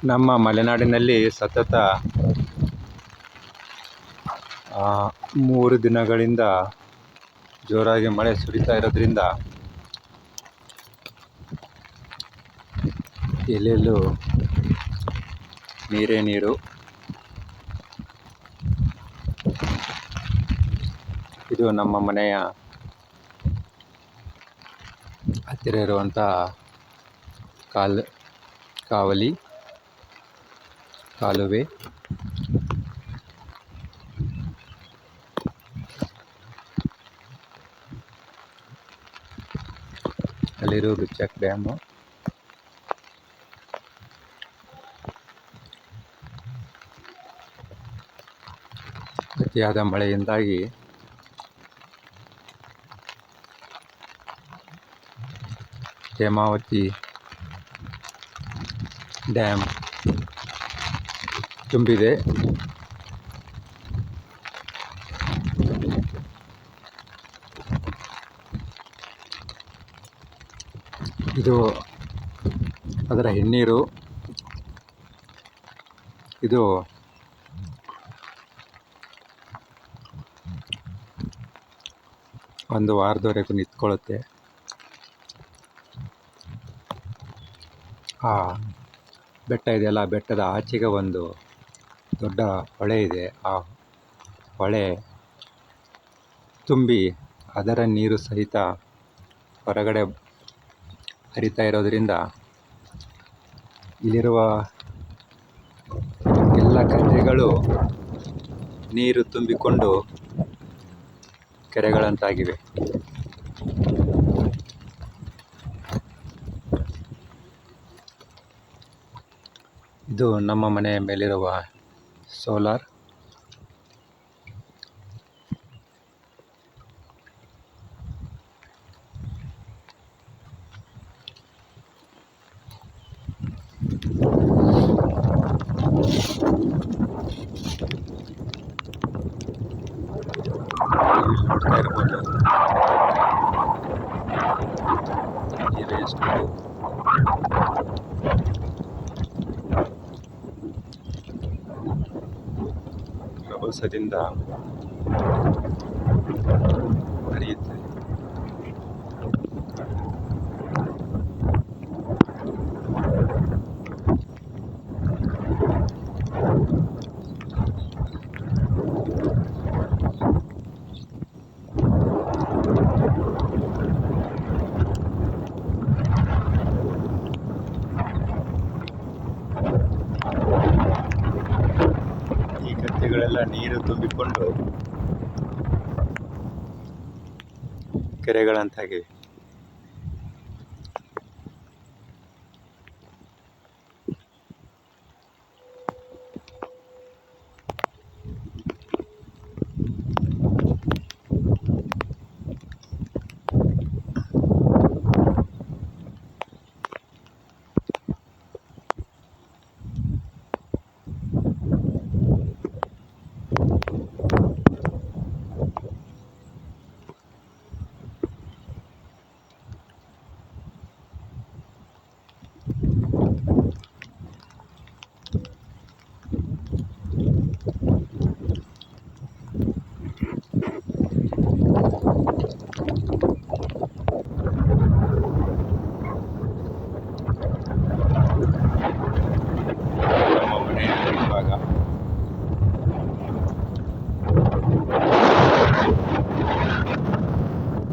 ನಮ್ಮ ಮಲೆನಾಡಿನಲ್ಲಿ ಸತತ 3 ದಿನಗಳಿಂದ ಜೋರಾಗಿ ಮಳೆ ಸುರಿತಾ ಇರೋದ್ರಿಂದ ಎಲ್ಲೆಲ್ಲೂ ನೀರೇ ನೀರು. ಇದು ನಮ್ಮ ಮನೆಯ ಹತ್ತಿರ ಇರುವಂಥ ಕಾಲುವೆ. ಅಲ್ಲಿರುವುದು ಚೆಕ್ ಡ್ಯಾಮು. ಅತಿಯಾದ ಮಳೆಯಿಂದಾಗಿ ಹೇಮಾವತಿ ಡ್ಯಾಮ್ ತುಂಬಿದೆ. ಇದು ಅದರ ಹಿನ್ನೀರು. ಇದು ಒಂದು ವಾರದವರೆಗೂ ನಿಂತ್ಕೊಳ್ಳುತ್ತೆ. ಆ ಬೆಟ್ಟ ಇದೆಯಲ್ಲ, ಬೆಟ್ಟದ ಆಚೆಗೆ ಒಂದು ದೊಡ್ಡ ಹೊಳೆ ಇದೆ. ಆ ಹೊಳೆ ತುಂಬಿ ಅದರ ನೀರು ಸಹಿತ ಹೊರಗಡೆ ಹರಿತಾ ಇರೋದರಿಂದ ಇಲ್ಲಿರುವ ಎಲ್ಲ ಕೆರೆಗಳು ನೀರು ತುಂಬಿಕೊಂಡು ಕೆರೆಗಳಂತಾಗಿವೆ. ಇದು ನಮ್ಮ ಮನೆಯ ಮೇಲಿರುವ ಸೋಲಾರ್. ನೋಡ್ತಾ ಇರ್ಬೋದು ನೀರು ಎಷ್ಟು ರಭಸದಿಂದ ಹರಿಯುತ್ತೆ. ಈ ಗದ್ದೆಗಳೆಲ್ಲ ನೀರು ತುಂಬಿಕೊಂಡು ಕೆರೆಗಳಂತಾಗಿವೆ.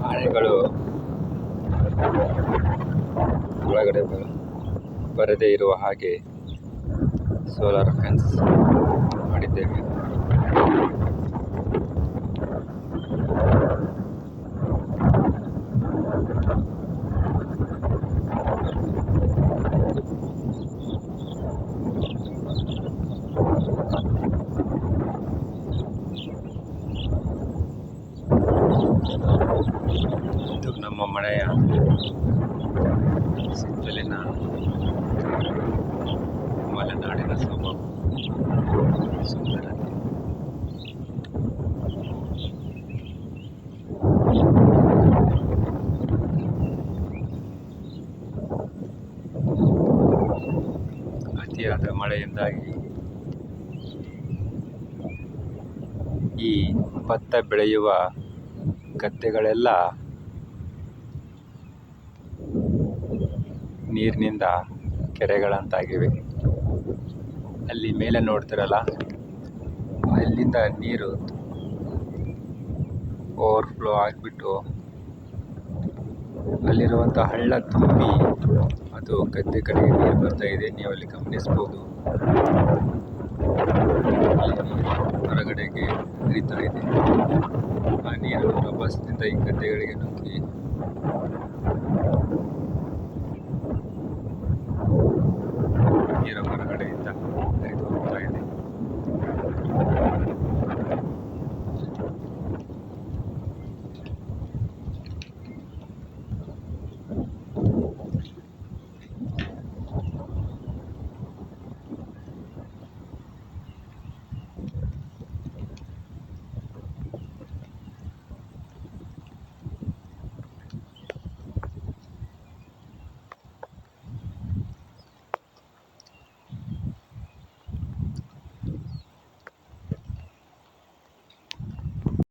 ಆನೆಗಳು ಒಳಗಡೆ ಬರದೇ ಇರುವ ಹಾಗೆ ಸೋಲಾರ್ ಫ್ಯಾನ್ಸ್ ಮಾಡಿದ್ದೇವೆ. ಇದು ನಮ್ಮ ಮನೆಯ ಸುತ್ತಲಿನ ಮಲೆನಾಡಿನ ಸೊಬಗು, ಸುಂದರತೆ. ಅತಿಯಾದ ಅತಿಯಾದ ಮಳೆಯಿಂದಾಗಿ ಈ ಭತ್ತ ಬೆಳೆಯುವ ಗದ್ದೆಗಳೆಲ್ಲ ನೀರಿನಿಂದ ಕೆರೆಗಳಂತಾಗಿವೆ. ಅಲ್ಲಿ ಮೇಲೆ ನೋಡ್ತಿರಲ್ಲ, ಅಲ್ಲಿಂದ ನೀರು ಓವರ್ಫ್ಲೋ ಆಗಿಬಿಟ್ಟು ಅಲ್ಲಿರುವಂಥ ಹಳ್ಳ ತುಂಬಿ ಅದು ಗದ್ದೆ ಕಡೆಗೆ ನೀರು ಬರ್ತಾ ಇದೆ. ನೀವು ಅಲ್ಲಿ ಗಮನಿಸ್ಬೋದು, ಅಲ್ಲಿ ನೀರು ಹೊರಗಡೆಗೆ ಹರಿತಾ ಇದೆ. ಆ ನೀರು ರಭಸದಿಂದ ಈ ಗದ್ದೆಗಳಿಗೆ ನುಗ್ಗಿ